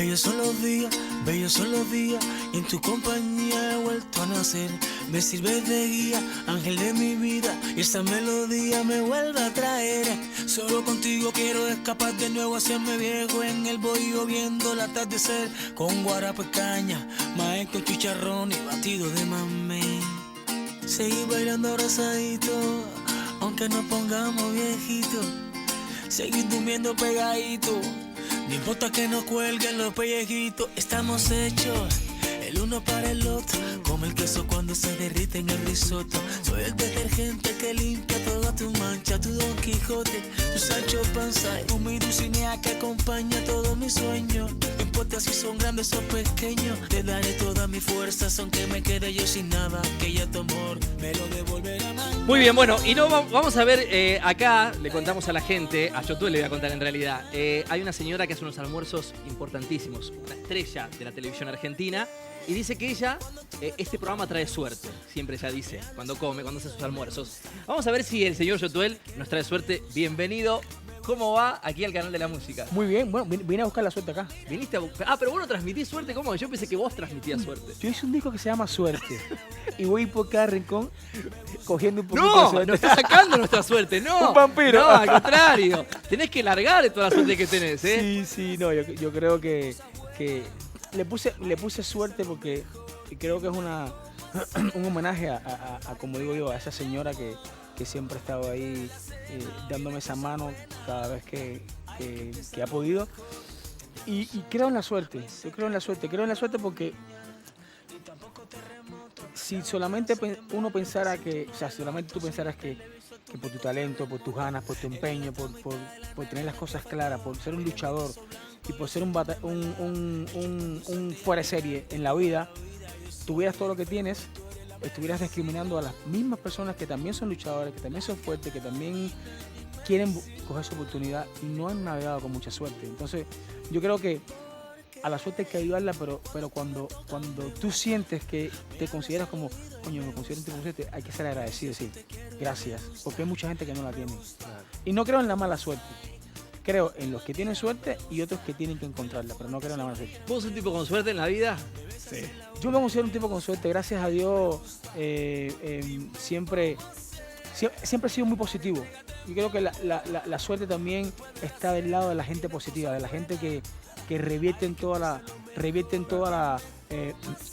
bellos son los días, y en tu compañía he vuelto a nacer. Me sirves de guía, ángel de mi vida, y esta melodía me vuelve a traer. Solo contigo quiero escapar de nuevo, hacerme viejo en el bohío viendo el atardecer. Con guarapo y caña, maíz con chicharrón y batido de mamey. Seguir bailando abrazadito, aunque nos pongamos viejitos. Seguir durmiendo pegadito, no importa que nos cuelguen los pellejitos. Estamos hechos el uno para el otro, como el queso cuando se derrite en el risotto. Soy el detergente que limpia toda tu mancha, tu Don Quijote, tu Sancho Panza, mi Dulcinea que acompaña todos mis sueños. No importa si son grandes o pequeños, te daré todas mis fuerzas, aunque me quede yo sin nada, que ya tu amor me lo devolverá mañana. Muy bien, bueno, y no vamos a ver, acá le contamos a la gente, a Yotuel le voy a contar en realidad, hay una señora que hace unos almuerzos importantísimos, una estrella de la televisión argentina, y dice que ella, este programa trae suerte, siempre ella dice, cuando come, cuando hace sus almuerzos. Vamos a ver si el señor Yotuel nos trae suerte. Bienvenido. ¿Cómo va aquí al canal de la música? Muy bien, bueno, vine a buscar la suerte acá. ¿Viniste a buscar? Ah, pero vos no transmitís suerte, ¿cómo? Yo pensé que vos transmitías suerte. Yo hice un disco que se llama Suerte y voy por cada rincón cogiendo un poquito de No, suerte. no estás sacando nuestra suerte, no. Un vampiro. No, al contrario. Tenés que largar toda la suerte que tenés, ¿eh? Sí, no, yo creo que le puse suerte porque creo que es un homenaje a, como digo yo, a esa señora que siempre ha estado ahí dándome esa mano cada vez que ha podido. Y creo en la suerte, yo creo en la suerte porque si solamente uno pensara que, o sea, solamente tú pensaras que por tu talento, por tus ganas, por tu empeño, por tener las cosas claras, por ser un luchador y por ser un fuera de serie en la vida, tuvieras todo lo que tienes, estuvieras discriminando a las mismas personas que también son luchadores, que también son fuertes, que también quieren coger su oportunidad y no han navegado con mucha suerte. Entonces, yo creo que a la suerte hay que ayudarla, pero cuando tú sientes que te consideras como, coño, me considero un tipo de suerte, hay que ser agradecido, decir gracias, porque hay mucha gente que no la tiene. Claro. Y no creo en la mala suerte. Creo en los que tienen suerte y otros que tienen que encontrarla, pero no creo en la mala suerte. ¿Vos sos un tipo con suerte en la vida? Sí. Yo me considero un tipo con suerte, gracias a Dios. Siempre he sido muy positivo. Yo creo que la suerte también está del lado de la gente positiva, de la gente que revierten todo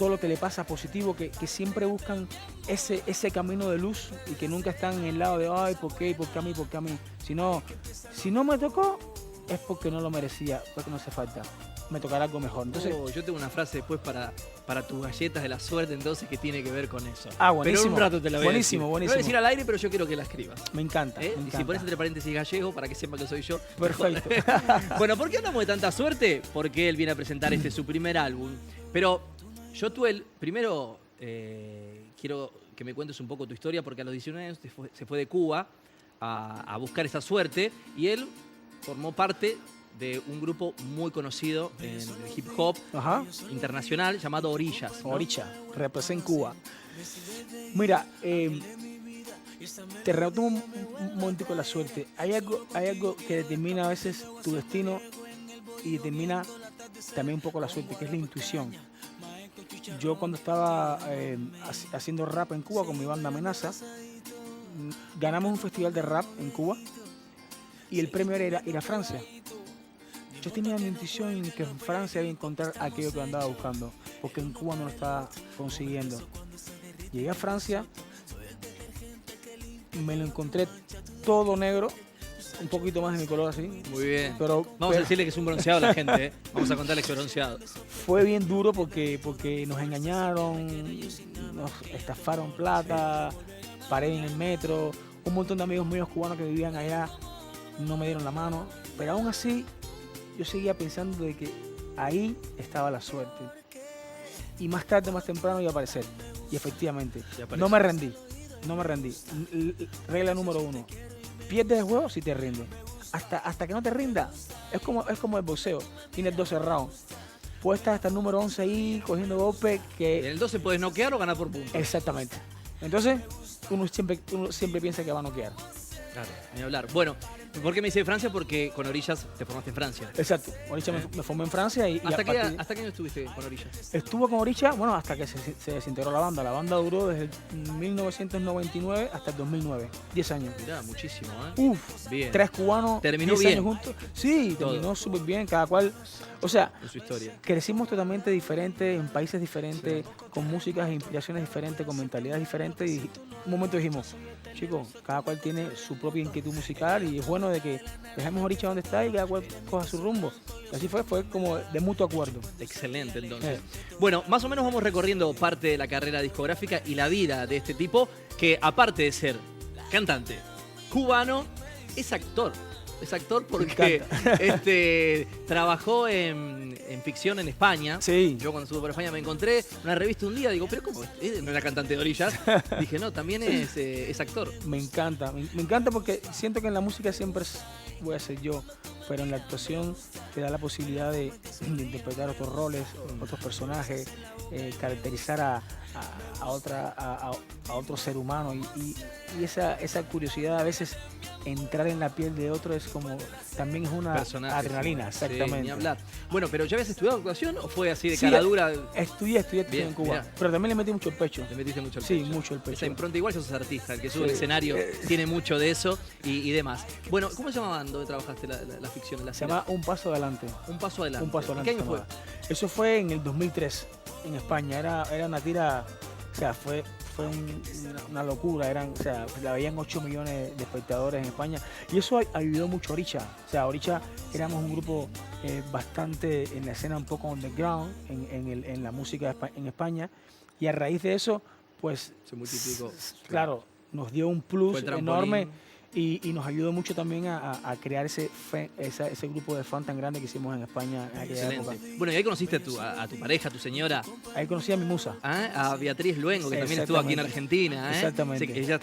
lo que le pasa positivo, que siempre buscan ese camino de luz y que nunca están en el lado de ay, ¿por qué? ¿Por qué a mí? ¿Por qué a mí? Si no me tocó, es porque no lo merecía, porque no hace falta. Me tocará algo mejor. Entonces, yo tengo una frase después para tus galletas de la suerte, entonces, que tiene que ver con eso. Ah, buenísimo. Pero un rato te la voy a decir. Buenísimo. No voy a decir al aire, pero yo quiero que la escribas. Me encanta. Y si pones entre paréntesis gallego, para que sepa que soy yo. Perfecto. Bueno, ¿por qué hablamos de tanta suerte? Porque él viene a presentar su primer álbum. Pero, Yotuel, primero quiero que me cuentes un poco tu historia, porque a los 19 años se fue de Cuba a buscar esa suerte, y él formó parte de un grupo muy conocido en el hip hop internacional llamado Orillas, ¿no? Orillas, representa Cuba. Mira, te retomo un momentico la suerte. Hay algo que determina a veces tu destino y determina también un poco la suerte, que es la intuición. Yo cuando estaba haciendo rap en Cuba con mi banda Amenaza, ganamos un festival de rap en Cuba y el premio era ir a Francia. Yo tenía mi intuición en que en Francia iba a encontrar aquello que andaba buscando, porque en Cuba no lo estaba consiguiendo. Llegué a Francia, me lo encontré todo negro, un poquito más de mi color así. Muy bien. Vamos a decirle que es un bronceado a la gente, ¿eh? Vamos a contarle que es bronceado. Fue bien duro porque nos engañaron, nos estafaron plata, paré en el metro, un montón de amigos míos cubanos que vivían allá no me dieron la mano, pero aún así yo seguía pensando de que ahí estaba la suerte. Y más tarde, más temprano iba a aparecer. Y efectivamente, no me rendí. Regla número 1. Pierdes el juego si te rindes. Hasta que no te rinda. Es como el boxeo. Tienes 12 rounds. Puedes estar hasta el número 11 ahí cogiendo golpes que... En el 12 puedes noquear o ganar por puntos. Exactamente. Entonces, uno siempre piensa que va a noquear. Claro, ni hablar. Bueno, ¿Por qué me dice Francia? Porque con Orillas te formaste en Francia. Exacto. Orisha me formé en Francia y ¿Hasta a qué partir- año estuviste con Orillas? estuve con Orisha, bueno, hasta que se desintegró la banda. La banda duró desde el 1999 hasta el 2009. 10 años. Mirá, muchísimo, ¿eh? Uf, Bien. 3 cubanos, Terminó 10 bien. años juntos. Sí, Todo. terminó súper bien, cada cual. O sea, En su historia. crecimos totalmente diferentes, en países diferentes, con músicas e inspiraciones diferentes, con mentalidades diferentes. Y un momento dijimos, chicos, cada cual tiene su propia inquietud musical y es bueno de que dejemos Orisha donde está y cada cual coja su rumbo. Y así fue como de mutuo acuerdo. Excelente, entonces. Bueno, más o menos vamos recorriendo parte de la carrera discográfica y la vida de este tipo, que aparte de ser cantante, cubano, es actor. Es actor porque trabajó en ficción en España. Sí. Yo cuando estuve por España me encontré una revista un día, digo, pero ¿cómo? ¿No era cantante de Orillas? Dije, no, también es actor. Me encanta porque siento que en la música siempre voy a ser yo, pero en la actuación te da la posibilidad de interpretar otros roles, otros personajes, caracterizar a otro ser humano y esa curiosidad a veces entrar en la piel de otro es como también es una Personaje, adrenalina, sí, exactamente. ni hablar. Bueno, pero ¿ya habías estudiado actuación o fue así de Sí, caladura? Estudié Bien, en Cuba, mirá. pero también le metí mucho el pecho. Le metiste mucho el Sí, pecho. mucho el pecho. Esa impronta, igual sos artista, el que sube al Sí. escenario tiene mucho de eso y demás. Bueno, ¿cómo se llamaban donde trabajaste la ficción? Se llama Un Paso Adelante. Un paso adelante. Un Paso Adelante. ¿Qué año se fue? llamaba. Eso fue en el 2003, en España. Era una tira, o sea, fue una locura. O sea, la veían 8 millones de espectadores en España. Y eso ayudó mucho a Orisha. O sea, Orisha éramos un grupo bastante en la escena un poco underground, en la música en España. Y a raíz de eso, pues, Se multiplicó. claro, nos dio un Fue plus el trampolín. enorme. Y nos ayudó mucho también a crear ese grupo de fan tan grande que hicimos en España en aquella época. Excelente. Bueno, y ahí conociste a tu pareja, a tu señora, Ahí conocí a mi musa. a Beatriz Luengo, que también estuvo aquí en Exactamente. Argentina. Exactamente. Sé que ella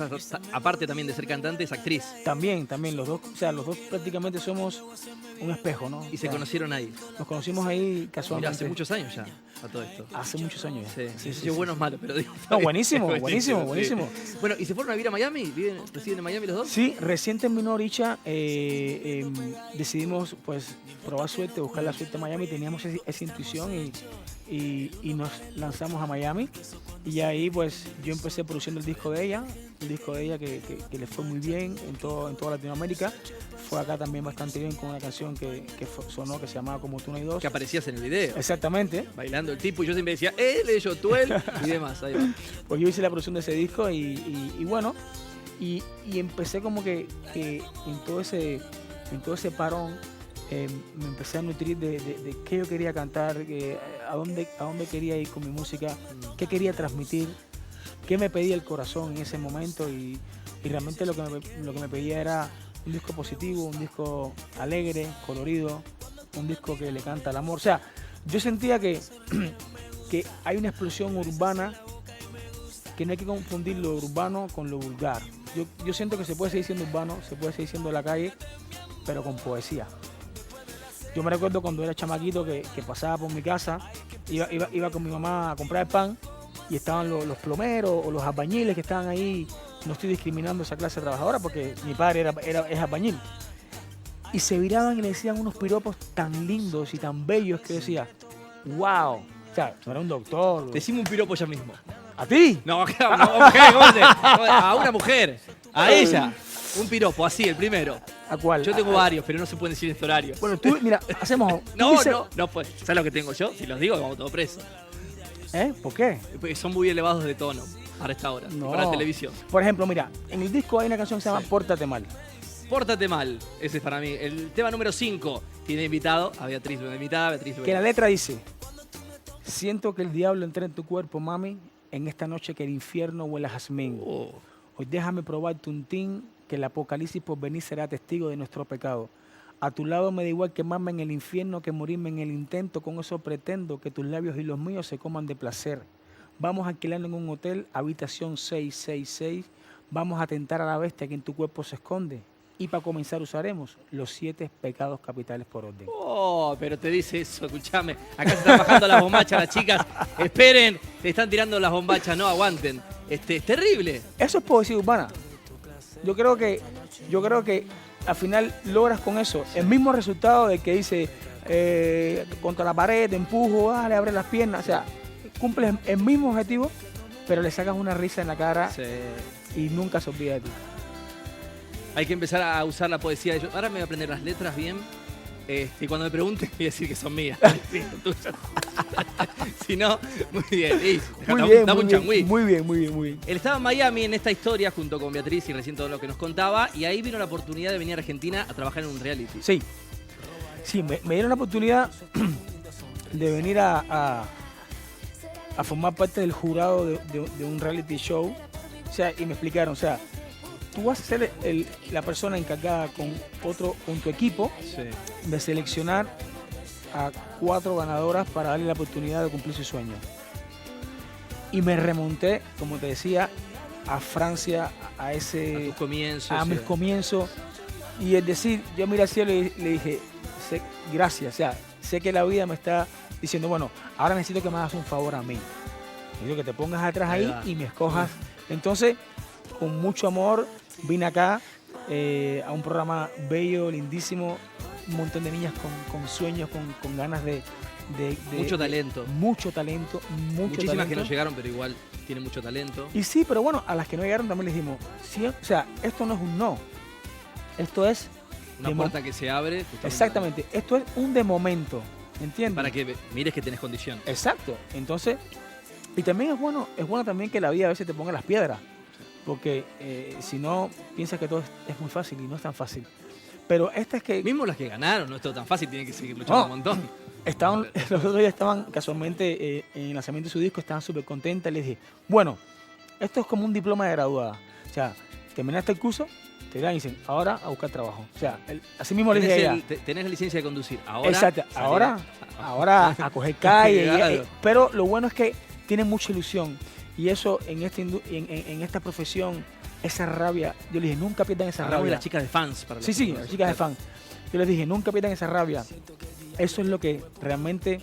aparte también de ser cantante, es actriz. También, los dos, o sea, los dos prácticamente somos un espejo, ¿no? Y O se sea, conocieron ahí. nos conocimos ahí Mirá, casualmente. hace muchos años ya, a todo esto. Hace muchos años ya. Sí, sí, bueno o malo, pero digo. No, buenísimo, Sí. buenísimo. Bueno, ¿y se fueron a vivir a Miami? ¿Residen en Miami los dos? Sí, recién terminó Orisha, decidimos pues probar suerte, buscar la suerte en Miami, teníamos esa intuición y nos lanzamos a Miami y ahí pues yo empecé produciendo el disco de ella que le fue muy bien en toda Latinoamérica, fue acá también bastante bien con una canción que sonó que se llamaba Como tú no hay dos. Que aparecías en el video. Exactamente, Bailando el tipo y yo siempre decía, él, tú, él y demás. Ahí va. pues yo hice la producción de ese disco y bueno, y empecé como que en todo ese parón me empecé a nutrir de qué yo quería cantar, a dónde quería ir con mi música, qué quería transmitir, qué me pedía el corazón en ese momento y realmente lo que me pedía era un disco positivo, un disco alegre, colorido, un disco que le canta al amor. O sea, yo sentía que hay una explosión urbana que no hay que confundir lo urbano con lo vulgar. Yo siento que se puede seguir siendo urbano, se puede seguir siendo la calle, pero con poesía. Yo me recuerdo cuando era chamaquito que pasaba por mi casa, iba con mi mamá a comprar el pan y estaban los plomeros o los albañiles que estaban ahí. No estoy discriminando esa clase de trabajadora porque mi padre es albañil. Y se viraban y le decían unos piropos tan lindos y tan bellos que decía, wow. O sea, no era un doctor. Decime un piropo ya mismo. ¿A ti? No, mujer, ¿cómo se? A una mujer, a ella. Un piropo, así, el primero. ¿A cuál? Yo tengo varios, pero no se pueden decir en este horario. Bueno, tú, mira, hacemos... No, pues, ¿sabes lo que tengo yo? Si los digo, vamos todos presos. ¿Por qué? Porque son muy elevados de tono para esta hora, No. para la televisión. Por ejemplo, mira, en el disco hay una canción que se llama Sí. Pórtate Mal. Pórtate mal, ese es para mí. El tema número 5 tiene invitado a Beatriz Luengo. Invitada a Beatriz Que Luengo. la letra dice, siento que el diablo entra en tu cuerpo, mami, en esta noche que el infierno huele a jazmín. Oh, Hoy déjame probarte un tin, que el apocalipsis por venir será testigo de nuestro pecado. A tu lado me da igual quemarme en el infierno que morirme en el intento. Con eso pretendo que tus labios y los míos se coman de placer. Vamos a alquilar en un hotel, habitación 666. Vamos a tentar a la bestia que en tu cuerpo se esconde. Y para comenzar usaremos los 7 pecados capitales por orden. oh, pero te dice eso, escúchame. Acá se están bajando las bombachas las chicas. Esperen, te están tirando las bombachas, no aguanten. Es terrible. Eso es poesía urbana. Yo creo que al final logras con eso el mismo resultado de que dice contra la pared, te empujo, le abres las piernas, o sea, cumples el mismo objetivo, pero le sacas una risa en la cara y nunca se olvida de ti. Hay que empezar a usar la poesía. Ahora me voy a aprender las letras bien. Y cuando me pregunten, voy a decir que son mías. Sí, son tuyas. Si no, muy bien. Dame un changüí. Muy bien. Él estaba en Miami en esta historia junto con Beatriz y recién todo lo que nos contaba. Y ahí vino la oportunidad de venir a Argentina a trabajar en un reality. Sí, me dieron la oportunidad de venir a formar parte del jurado de un reality show. O sea, y me explicaron, o sea, tú vas a ser la persona encargada con tu equipo de seleccionar a 4 ganadoras para darle la oportunidad de cumplir su sueño. Y me remonté, como te decía, a Francia, a tus comienzos. A mis comienzos. Y es decir, yo miré al cielo y le dije, gracias, o sea, sé que la vida me está diciendo, bueno, ahora necesito que me hagas un favor a mí. Necesito que te pongas atrás ahí y me escojas. Entonces, con mucho amor, vine acá a un programa bello, lindísimo, un montón de niñas con sueños, con ganas de mucho talento. Mucho talento. Muchísimas que no llegaron, pero igual tienen mucho talento. Y sí, pero bueno, a las que no llegaron también les dijimos, sí, o sea, esto no es un no. Esto es... Una puerta que se abre. Exactamente. Esto es un de momento, ¿entiendes? Para que mires que tenés condición. Exacto. Entonces, y también es bueno también que la vida a veces te ponga las piedras. Porque si no, piensas que todo es muy fácil y no es tan fácil. Pero esta es que... Mismo las que ganaron, no es todo tan fácil, tienen que seguir luchando un montón. Los otros días estaban casualmente en el lanzamiento de su disco, estaban súper contentas. Les dije, bueno, esto es como un diploma de graduada. O sea, terminaste el curso, te dan y dicen, ahora a buscar trabajo. O sea, así mismo les dije a ella. Tenés la licencia de conducir. Ahora, exacto, ahora a coger calle. Pero lo bueno es que tienen mucha ilusión. Y eso en esta profesión, esa rabia, yo les dije, nunca pierdan esa rabia. De las chicas de fans. Sí, las chicas de fans. Yo les dije, nunca pierdan esa rabia. Eso es lo que realmente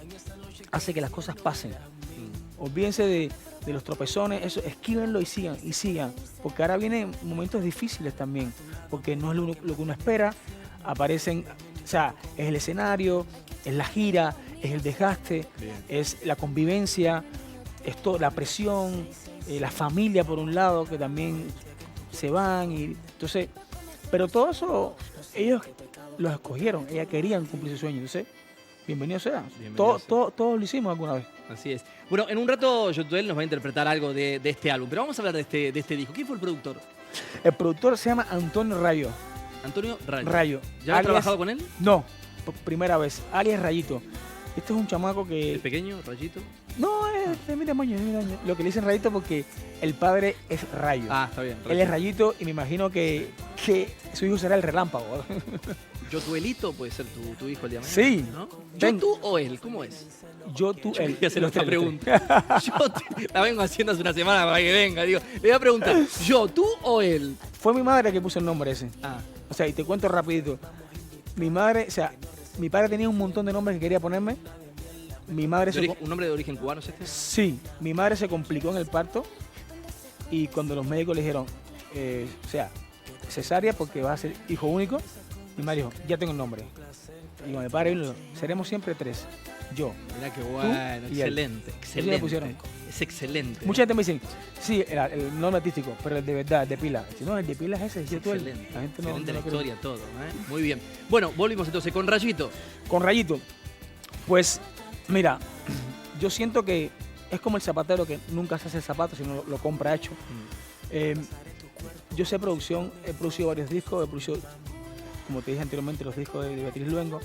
hace que las cosas pasen. Olvídense de los tropezones, eso, esquívenlo y sigan. Porque ahora vienen momentos difíciles también. Porque no es lo que uno espera. Aparecen, o sea, es el escenario, es la gira, es el desgaste, es la convivencia, es la presión, la familia por un lado, que también se van. Y entonces, pero todo eso, ellos los escogieron, ellas querían cumplir su sueño. Entonces, bienvenido sea. Todos lo hicimos alguna vez. Así es. Bueno, en un rato Yotuel nos va a interpretar algo de este álbum, pero vamos a hablar de este disco. ¿Quién fue el productor? El productor se llama Antonio Rayo. Antonio Rayo. ¿Ya has trabajado con él? No, primera vez. Alias Rayito. Este es un chamaco que... ¿El pequeño, Rayito? No, es de mi tamaño, Lo que le dicen Rayito porque el padre es Rayo. Ah, está bien. Él es Rayito y me imagino que su hijo será el Relámpago. ¿Yotuelito puede ser tu hijo el día de mañana? Sí. ¿No? ¿Yo, tú o él? ¿Cómo es? Yo, tú, él. Voy a hacer esta pregunta. La vengo haciendo hace una semana para que venga. Digo, le voy a preguntar, ¿yo, tú o él? Fue mi madre que puso el nombre ese. O sea, y te cuento rapidito. Mi madre, o sea, mi padre tenía un montón de nombres que quería ponerme. Mi madre ¿Un nombre de origen cubano es este? Sí. Mi madre se complicó en el parto y cuando los médicos le dijeron, o sea, cesárea porque va a ser hijo único, mi madre dijo, ya tengo el nombre. Y cuando mi padre vino, seremos siempre 3. Yo. Mirá qué bueno, excelente. Es excelente. Mucha gente me dice, sí, el nombre artístico, pero el de verdad, el de pila. Si no, el de pila es ese. Excelente. La gente excelente la historia, todo. Muy bien. Bueno, volvimos entonces con Rayito. Con Rayito. Pues, mira, yo siento que es como el zapatero que nunca se hace el zapato, sino lo compra hecho. Yo sé producción, he producido varios discos, he producido, como te dije anteriormente, los discos de Beatriz Luengo.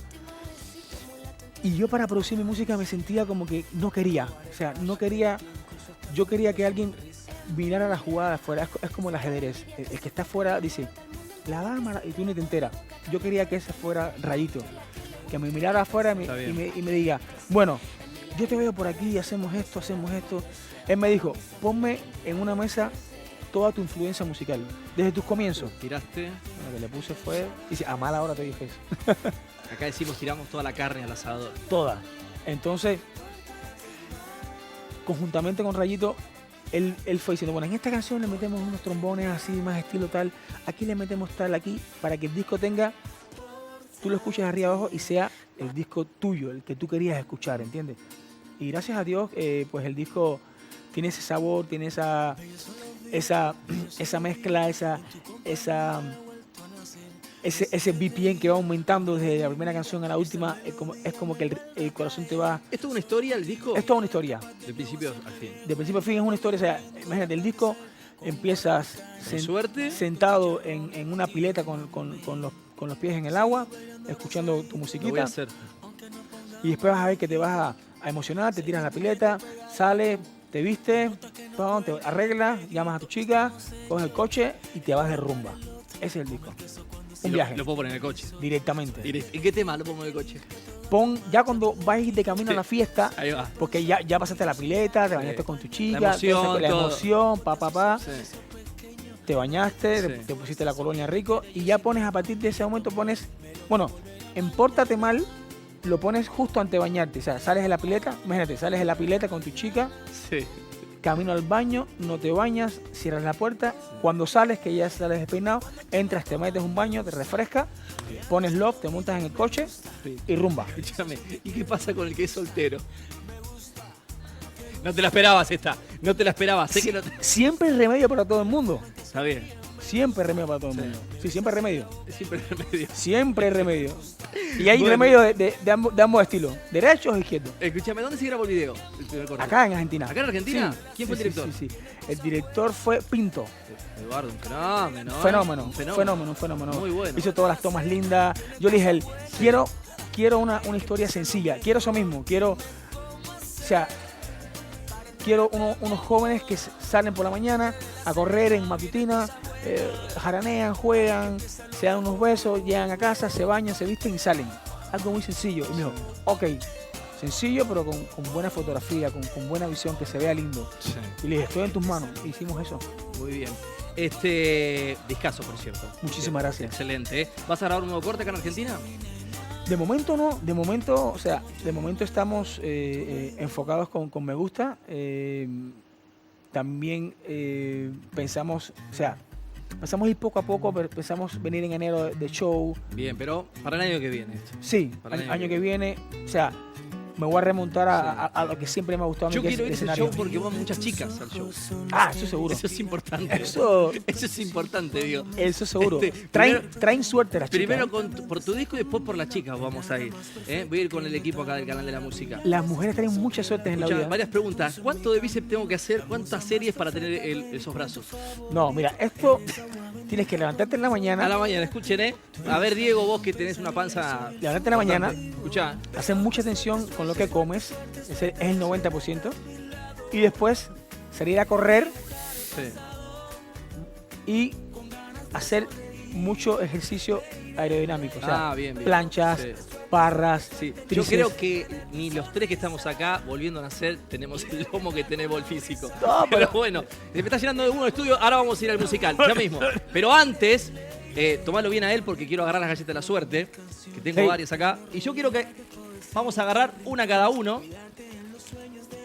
Y yo para producir mi música me sentía como que no quería. O sea, yo quería que alguien mirara la jugada de afuera. Es como el ajedrez. El que está afuera dice, la dama, y tú ni te enteras. Yo quería que ese fuera Rayito. Que me mirara afuera y me diga, bueno, yo te veo por aquí, hacemos esto. Él me dijo, ponme en una mesa toda tu influencia musical, desde tus comienzos. ¿Tiraste? Lo que le puse fue, dice, a mala hora te dije eso. Acá decimos, tiramos toda la carne al asador. Toda. Entonces, conjuntamente con Rayito, él fue diciendo, bueno, en esta canción le metemos unos trombones así, más estilo tal, aquí le metemos tal, aquí, para que el disco tenga, tú lo escuches arriba abajo y sea el disco tuyo, el que tú querías escuchar, ¿entiendes? Y gracias a Dios, pues el disco tiene ese sabor, tiene esa mezcla, ese BPM que va aumentando desde la primera canción a la última, es como que el corazón te va... ¿Esto es una historia, el disco? Es toda una historia. De principio al fin. De principio a fin es una historia, o sea, imagínate, el disco empiezas suerte. sentado en una pileta con los pies en el agua, escuchando tu musiquita. Lo voy a hacer. Y después vas a ver que te vas a emocionar, te tiras a la pileta, sales, te vistes, te arreglas, llamas a tu chica, coges el coche y te vas de rumba. Ese es el disco. Un viaje. Lo puedo poner en el coche. Directamente. ¿En qué tema lo pongo en el coche? Ya cuando vais de camino a la fiesta, ahí va. porque ya pasaste la pileta, te bañaste con tu chica, la emoción, pa. Sí. Te bañaste, Sí. te pusiste la colonia rico y ya pones, a partir de ese momento pones, bueno, en Pórtate Mal lo pones justo antes de bañarte, o sea, sales de la pileta, imagínate, sales de la pileta con tu chica, Sí. camino al baño, no te bañas, cierras la puerta, cuando sales, que ya sales despeinado, entras, te metes un baño, te refrescas, pones love, te montas en el coche y rumba. Escúchame, ¿y qué pasa con el que es soltero? No te la esperabas esta, no te la esperabas, sé que no te... Siempre hay remedio para todo el mundo. Está bien, Siempre hay remedio para todo el Sí. mundo. Sí, siempre hay remedio. siempre el remedio. Siempre hay remedio. Y hay Bueno. remedio de ambos estilos, derechos o izquierdos. Escúchame, ¿dónde se grabó el video? El primer corte. Acá en Argentina. ¿Acá en Argentina? Sí, ¿Quién fue el director? Sí. El director fue Pinto. Eduardo, un fenómeno. Un fenómeno. Muy bueno. Hizo todas las tomas lindas. Yo le dije a él, quiero una historia sencilla. Quiero eso mismo. Quiero unos jóvenes que salen por la mañana a correr en matutina, jaranean, juegan, se dan unos besos, llegan a casa, se bañan, se visten y salen. Algo muy sencillo. Y me dijo, ok, sencillo pero con buena fotografía, con buena visión, que se vea lindo. Sí. Y le dije, estoy en tus manos. E hicimos eso. Muy bien. Discazo, por cierto. Muchísimas gracias. Excelente. ¿Eh? ¿Vas a grabar un nuevo corte acá en Argentina? De momento no, de momento estamos enfocados con Me Gusta. También pensamos ir poco a poco, pero pensamos venir en enero de show. Bien, pero para el año que viene esto. Sí, Para el año que viene, me voy a remontar a lo que siempre me ha gustado a mí. Yo que quiero es ir a el ese escenario. show porque van muchas chicas al show. Eso seguro. Eso es importante. Eso es importante, digo. Eso seguro. Primero- Traen suerte las chicas. Primero por tu disco y después por las chicas vamos a ir. Voy a ir con el equipo acá del canal de la música. Las mujeres traen mucha suerte en la Escuchá, vida. varias preguntas. ¿Cuánto de bíceps tengo que hacer? ¿Cuántas series para tener esos brazos? No, mira, esto tienes que levantarte en la mañana. A la mañana, escuchen, A ver, Diego, vos que tenés una panza... Levantarte en la mañana. Escuchá. Hacer mucha atención con lo que comes, ese es el 90%, y después salir a correr Sí. y hacer mucho ejercicio aerodinámico, o sea, Bien. planchas, Sí. barras, Sí. Yo tríceps. creo que ni los tres que estamos acá, volviendo a nacer, tenemos el lomo que tenemos el físico. No, pero bueno, se me está llenando de uno el estudio, ahora vamos a ir al musical, ya mismo. Pero antes, tomalo bien a él porque quiero agarrar las galletas de la suerte, que tengo Sí. varias acá. Y yo quiero que vamos a agarrar una cada uno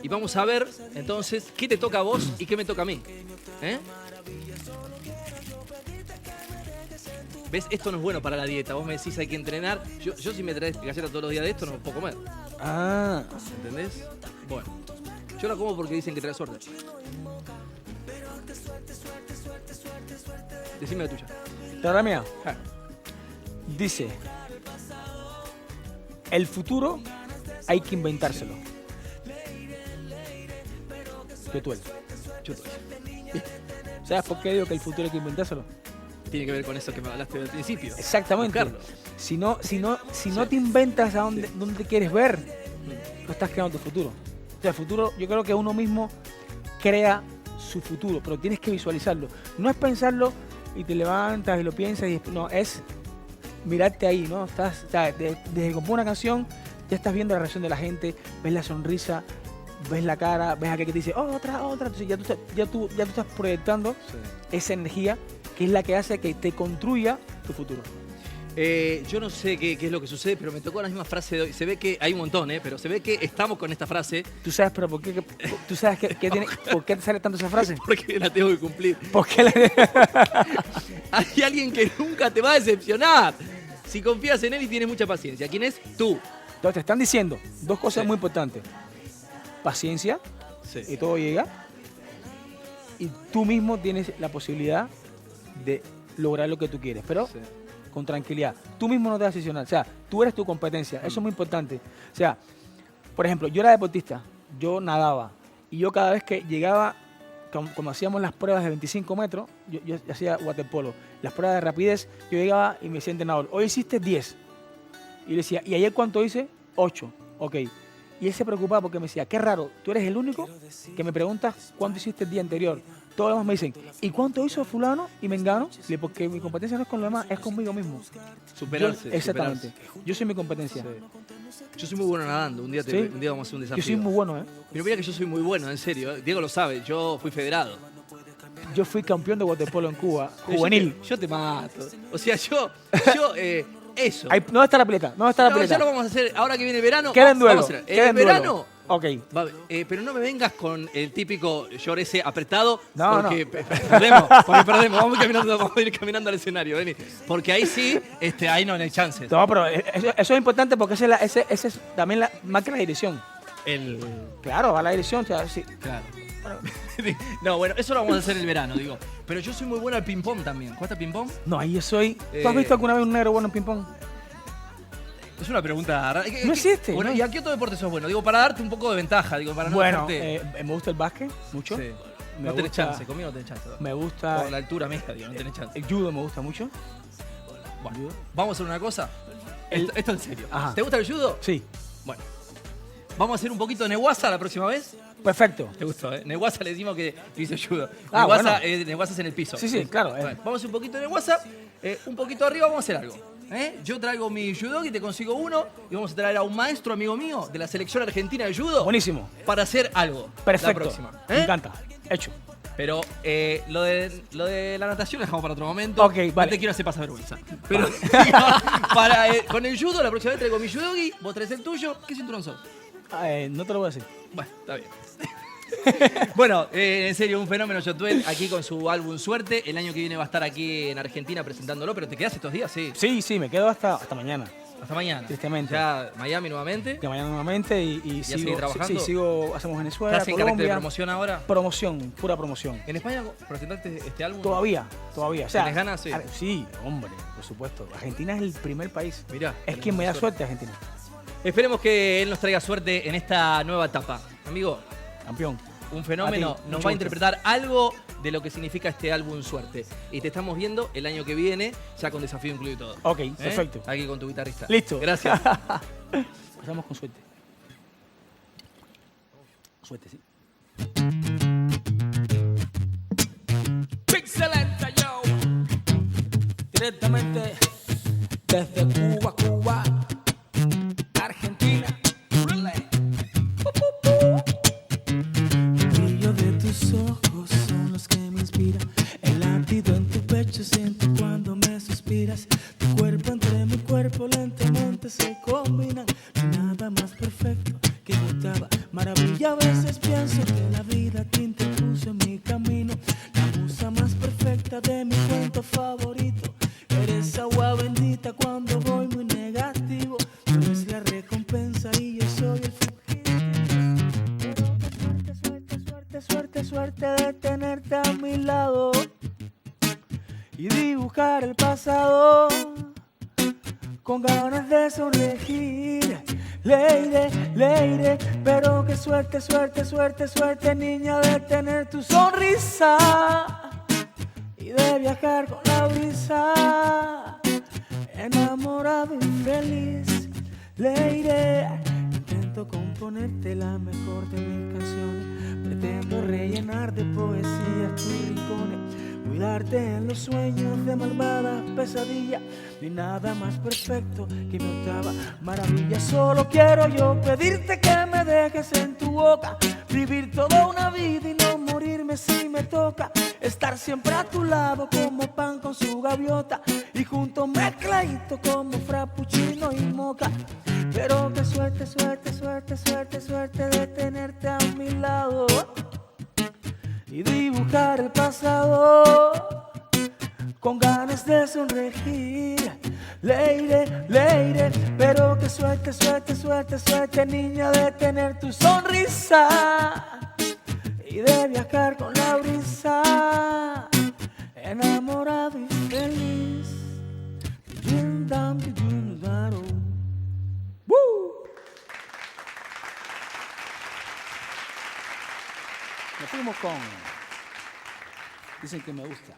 y vamos a ver entonces qué te toca a vos y qué me toca a mí. ¿Ves? Esto no es bueno para la dieta. Vos me decís hay que entrenar. Yo si me traes galletas todos los días de esto no puedo comer. Ah, ¿Entendés? Bueno. Yo la como porque dicen que trae suerte. Decime la tuya. la mía Ah, dice, el futuro hay que inventárselo. ¿Qué tú eres? yo estoy. ¿Sabes por qué digo que el futuro hay que inventárselo? Tiene que ver con eso que me hablaste al principio. Exactamente. Buscarlo. Si no te inventas a dónde te quieres ver, no estás creando tu futuro. O sea, el futuro, yo creo que uno mismo crea su futuro, pero tienes que visualizarlo. No es pensarlo y te levantas y lo piensas y no, es mirarte ahí, ¿no? Estás, o sea, desde que compones una canción, ya estás viendo la reacción de la gente, ves la sonrisa, ves la cara, ves a aquel que te dice, otra. Entonces ya tú estás proyectando esa energía que es la que hace que te construya tu futuro. Yo no sé qué es lo que sucede, pero me tocó la misma frase de hoy. Se ve que hay un montón, pero se ve que estamos con esta frase. ¿Tú sabes, pero por qué? ¿Tú sabes por qué te sale tanto esa frase? Porque la tengo que cumplir. ¿Por qué Hay alguien que nunca te va a decepcionar. Si confías en él y tienes mucha paciencia. ¿Quién es? Tú. Entonces te están diciendo dos cosas Sí. muy importantes. Paciencia, y todo llega. Y tú mismo tienes la posibilidad de lograr lo que tú quieres. Pero Sí. con tranquilidad. Tú mismo no te vas a decepcionar. O sea, tú eres tu competencia. Eso es muy importante. O sea, por ejemplo, yo era deportista. Yo nadaba. Y yo cada vez que llegaba, como hacíamos las pruebas de 25 metros, yo hacía waterpolo. Las pruebas de rapidez, yo llegaba y me decía entrenador, hoy hiciste 10. Y le decía, ¿y ayer cuánto hice? 8. Ok. Y él se preocupaba porque me decía, qué raro, tú eres el único que me preguntas cuánto hiciste el día anterior. Todos los demás me dicen, ¿y cuánto hizo fulano y mengano? Porque mi competencia no es con los demás, es conmigo mismo. Superarse. Exactamente. superarse. Yo soy mi competencia. Sí. Yo soy muy bueno nadando. Un día, ¿Sí? un día vamos a hacer un desafío. Yo soy muy bueno, ¿eh? Pero mira que yo soy muy bueno, en serio. Diego lo sabe. Yo fui federado. Yo fui campeón de waterpolo en Cuba, juvenil. Yo te mato. O sea, eso. Ahí, ¿dónde está la pileta? ¿Dónde está la No, pileta? ya lo vamos a hacer. Ahora que viene el verano. Queda en duelo. Vamos a hacer. Queda En en el duelo. verano. Ok. Pero no me vengas con el típico short ese apretado. No, porque perdemos. Porque perdemos. Vamos a ir caminando al escenario. Vení. Porque ahí sí, ahí no hay chances. No, pero eso es importante porque ese es también marca la dirección. Claro, va la dirección. O sea, sí. Claro. No, bueno, eso lo vamos a hacer el verano, digo. Pero yo soy muy bueno al ping-pong también. ¿Cuesta ping-pong? No, ahí yo soy. ¿Tú has visto alguna vez un negro bueno en ping-pong? Es una pregunta rara. No existe. Bueno, ¿no? ¿y a qué otro deporte sos bueno? Digo, para darte un poco de ventaja, digo, para no Bueno, dejarte... me gusta el básquet mucho. Sí. Me No tenés gusta- chance, conmigo no tenés chance. Me gusta. Por la altura mía, digo, no tenés chance. El judo me gusta mucho. Bueno, judo. vamos a hacer una cosa. Esto en serio. Ajá. ¿Te gusta el judo? Sí. Bueno. Vamos a hacer un poquito de Neguasa la próxima vez. Perfecto. Te gustó, ¿eh? Neguasa le decimos que hizo judo. Ah, Neguasa, bueno. Neguasa es en el piso. Sí, claro. Bueno, vamos a hacer un poquito de Neguasa. Un poquito arriba vamos a hacer algo. Yo traigo mi judo y te consigo uno. Y vamos a traer a un maestro amigo mío de la selección argentina de judo. Buenísimo. Para hacer algo. Perfecto. La próxima. Me encanta. Hecho. Pero lo de la natación lo dejamos para otro momento. Ok, No vale. te quiero hacer pasar vergüenza. Pero con el judo, la próxima vez traigo mi judogi, vos traes el tuyo. ¿Qué cinturón sos? No te lo voy a decir. Bueno, está bien. Bueno, en serio, un fenómeno Yotuel aquí con su álbum Suerte. El año que viene va a estar aquí en Argentina presentándolo, pero ¿te quedás estos días? Sí. Sí, me quedo hasta mañana. Hasta mañana. Tristemente. Ya Miami nuevamente. Que mañana nuevamente y ¿Ya sigo seguís trabajando? Sí, sigo, hacemos Venezuela, ¿Estás en carácter de Colombia. promoción ahora? Promoción, pura promoción. ¿En España presentaste este álbum? Todavía. O sea, ¿Tenés ganas? Sí. Sí, hombre, por supuesto. Argentina es el primer país. Mirá. Es quien me da suerte, Argentina. Esperemos que él nos traiga suerte en esta nueva etapa. Amigo, Campeón. un fenómeno, A ti, nos mucho va a gusto. interpretar algo de lo que significa este álbum Suerte. Y te estamos viendo el año que viene, ya con desafío incluido y todo. Ok, perfecto. Aquí con tu guitarrista. Listo. Gracias. Pasamos con suerte. Suerte, sí. Excelente, yo. Directamente desde Cuba, Argentina. El brillo de tus ojos son los que me inspiran. El latido en tu pecho siento cuando me suspiras. Tu cuerpo entre mi cuerpo lentamente se combinan. No hay nada más perfecto que me gustaba. Maravilla, a veces pienso que la vida te interpuso en mi camino. La musa más perfecta de mi cuento favorito. Eres agua bendita cuando voy muy negativo. Tú eres la recompensa y yo soy el fugitivo. Suerte de tenerte a mi lado y dibujar el pasado con ganas de sonreír. Leire, pero qué suerte, niña, de tener tu sonrisa y de viajar con la brisa, enamorado y feliz. Leire, intento componerte la mejor de mis canciones. Pretendo rellenar de poesías tus rincones, cuidarte en los sueños de malvadas pesadillas. No hay nada más perfecto que mi octava maravilla. Solo quiero yo pedirte que me dejes en tu boca, vivir toda una vida y no morirme dime si me toca estar siempre a tu lado como pan con su gaviota y juntos mezcladito como frappuccino y moca. Pero qué suerte, suerte, suerte, suerte, suerte de tenerte a mi lado y dibujar el pasado con ganas de sonreír. Leire, leire, pero qué suerte, suerte, suerte, suerte, niña, de tener tu sonrisa y de viajar con la brisa, enamorado y feliz. Nos fuimos con Dicen que me gusta.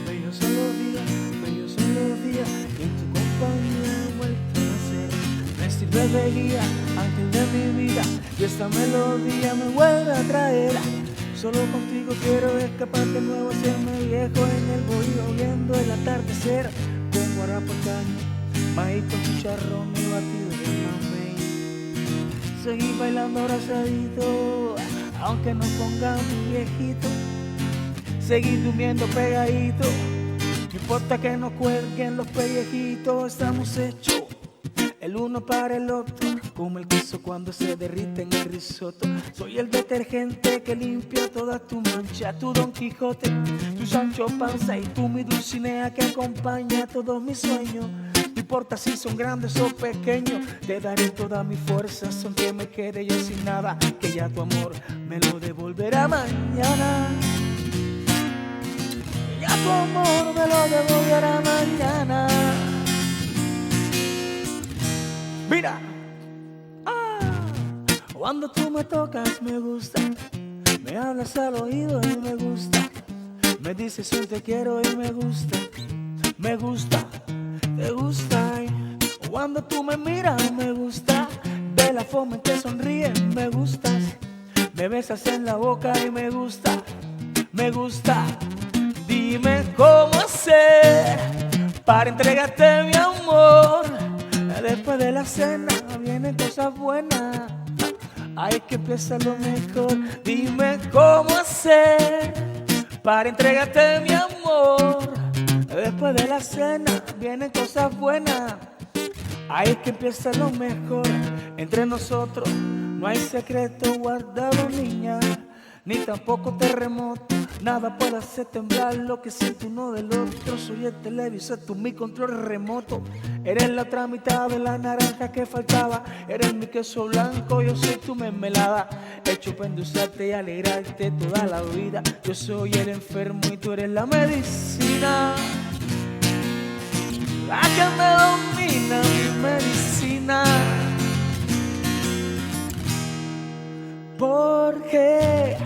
Bellos son los días que en tu compañía he vuelto a nacer. Me sirve de guía, ángel de mi vida, y esta melodía me vuelve a traer. Solo contigo quiero escapar de nuevo, hacerme viejo en el bohío, viendo el atardecer con guarapacaña, maíz con chicharrón y batido de mamey. Seguir bailando abrazadito, aunque nos pongamos viejitos. Seguir durmiendo pegadito, no importa que nos cuelguen los pellejitos. Estamos hechos el uno para el otro, como el queso cuando se derrite en el risotto. Soy el detergente que limpia toda tu mancha, tu Don Quijote, tu Sancho Panza y tú mi Dulcinea que acompaña todos mis sueños. No importa si son grandes o pequeños, te daré todas mis fuerzas aunque me quede yo sin nada, que ya tu amor me lo devolverá mañana. Ya tu amor me lo devolverá mañana. Mira, cuando tú me tocas me gusta, me hablas al oído y me gusta, me dices un te quiero y me gusta, me gusta, te gusta. Cuando tú me miras me gusta, de la forma en que sonríes me gustas, me besas en la boca y me gusta, me gusta. Dime cómo hacer para entregarte mi amor. Después de la cena vienen cosas buenas, hay que empezar lo mejor. Dime cómo hacer para entregarte mi amor. Después de la cena vienen cosas buenas, hay que empezar lo mejor. Entre nosotros no hay secreto guardado, niña, ni tampoco terremoto. Nada puede hacer temblar lo que siento uno del otro. Soy el televisor, tú mi control remoto. Eres la otra mitad de la naranja que faltaba. Eres mi queso blanco, yo soy tu mermelada. Hecho para endulzarte y alegrarte toda la vida. Yo soy el enfermo y tú eres la medicina, la que me domina, mi medicina. Porque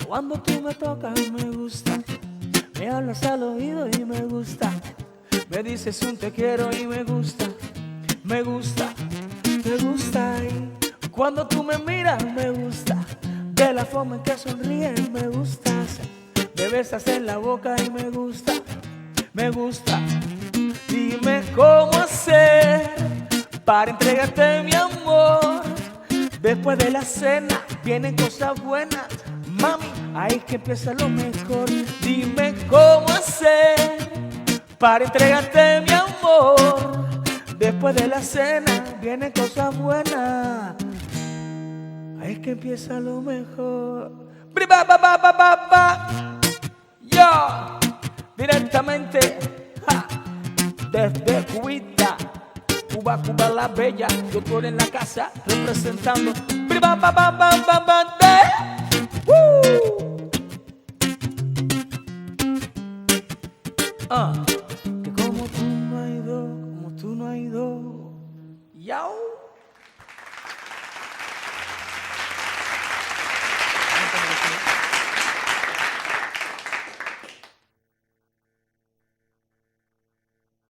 cuando tú me tocas me gusta, me hablas al oído y me gusta, me dices un te quiero y me gusta, me gusta, te gusta. Y cuando tú me miras me gusta, de la forma en que sonríes me gustas, me besas en la boca y me gusta, me gusta. Dime cómo hacer para entregarte mi amor. Después de la cena vienen cosas buenas, mami, ahí que empieza lo mejor. Dime cómo hacer para entregarte mi amor. Después de la cena vienen cosas buenas, ahí que empieza lo mejor. Yo, directamente desde Cubita, Cuba, Cuba la bella, doctor en la casa representando. Que como tú no hay dos, como tú no hay dos. Yao.